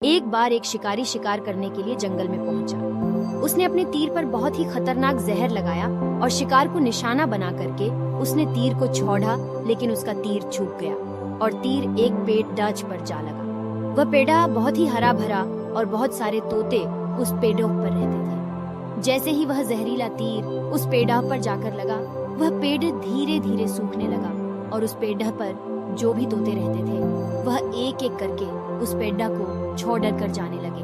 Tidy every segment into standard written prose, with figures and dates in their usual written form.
एक बार एक शिकारी शिकार करने के लिए जंगल में पहुंचा। उसने अपने तीर पर बहुत ही खतरनाक जहर लगाया और शिकार को निशाना बना करके उसने तीर को छोड़ा, लेकिन उसका तीर चूक गया और तीर एक पेड़ डाच पर जा लगा। वह पेड़ा बहुत ही हरा भरा और बहुत सारे तोते उस पेड़ों पर रहते थे। जैसे ही वह जहरीला तीर उस पेड़ा पर जाकर लगा, वह पेड़ धीरे धीरे सूखने लगा और उस पेड़ पर जो भी तोते रहते थे वह एक एक करके उस पेड़ा को छोड़ कर जाने लगे।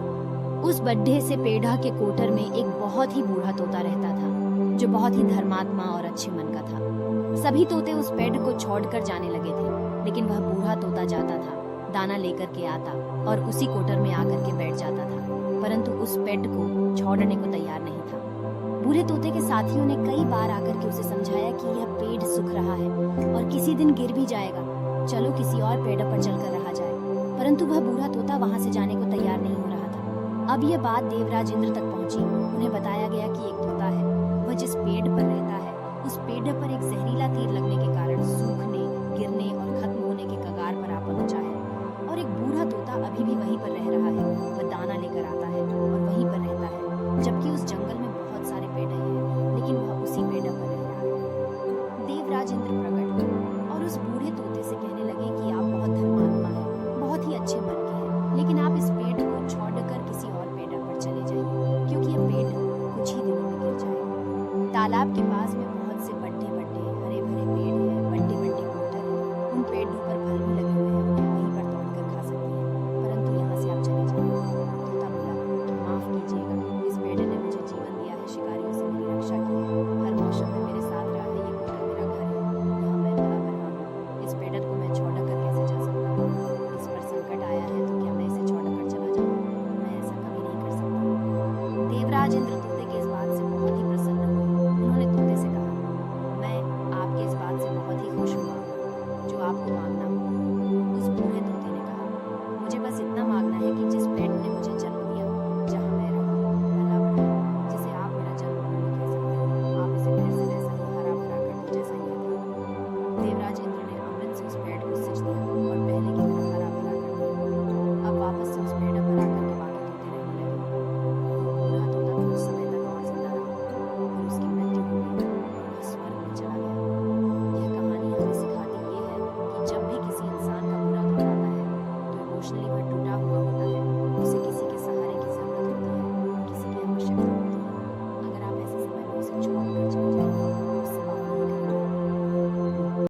उस बड्ढे से पेड़ा के कोटर में एक बहुत ही बूढ़ा तोता रहता था, जो बहुत ही धर्मात्मा और अच्छे मन का था। सभी तोते उस पेड़ को छोड़कर जाने लगे थे, लेकिन वह बूढ़ा तोता जाता था, दाना लेकर के आता और उसी कोटर में आकर के बैठ जाता था, परंतु उस पेड़ को छोड़ने को तैयार नहीं था। बूढ़े तोते के साथियों ने कई बार आकर के उसे समझाया कि यह पेड़ सूख रहा है और किसी दिन गिर भी जाएगा, चलो किसी और पेड़ पर चलकर रहा जाए, परंतु वह बूढ़ा तोता वहां से जाने को तैयार नहीं हो रहा था। अब यह बात देवराज इंद्र तक पहुंची। उन्हें बताया गया कि एक तोता है, वह जिस पेड़ पर रहता है उस पेड़ पर एक जहरीला तीर लगने के कारण सूखने, गिरने और खत्म होने के कगार पर आ पहुंचा है और एक बूढ़ा तोता अभी भी वहीं पर रह रहा है। वह दाना लेकर आता है और वहीं पर रहता है, जबकि उस जंगल में बहुत सारे पेड़ हैं, लेकिन वह उसी पेड़ पर रह रहा है। देवराज इंद्र प्रकट हुए और उस बूढ़े तोते से कहने लगे कि आप बहुत धर्मात्मा हैं, बहुत ही अच्छे मन के हैं, लेकिन आप इस पेड़ को छोड़कर किसी और पेड़ पर चले जाइए, क्योंकि यह पेड़ कुछ ही दिनों में गिर जाएगा। तालाब के पास में बहुत से बड़े बड़े हरे भरे पेड़ हैं, बड़े बड़े कोटर हैं, उन पेड़ों पर फल भी लगे हुए हैं, उन्हें वहीं पर तोड़कर खा सकती हैं, परंतु यहाँ से आप चले जाइए। तोता बोला, माफ कीजिएगा, इस पेड़ ने मुझे जीवन दिया है, शिकारियों से मेरी रक्षा की है, हर मौसम में मेरे साथ रहा है, ये कोटर मेरा घर है, यहाँ मैं पला बढ़ा हूँ। इस पेड़ को मैं छोड़कर कैसे जा सकता हूँ? इस पर संकट आया है तो क्या मैं इसे छोड़कर चला जाऊँ? मैं ऐसा कभी नहीं कर सकता। देवराज इंद्र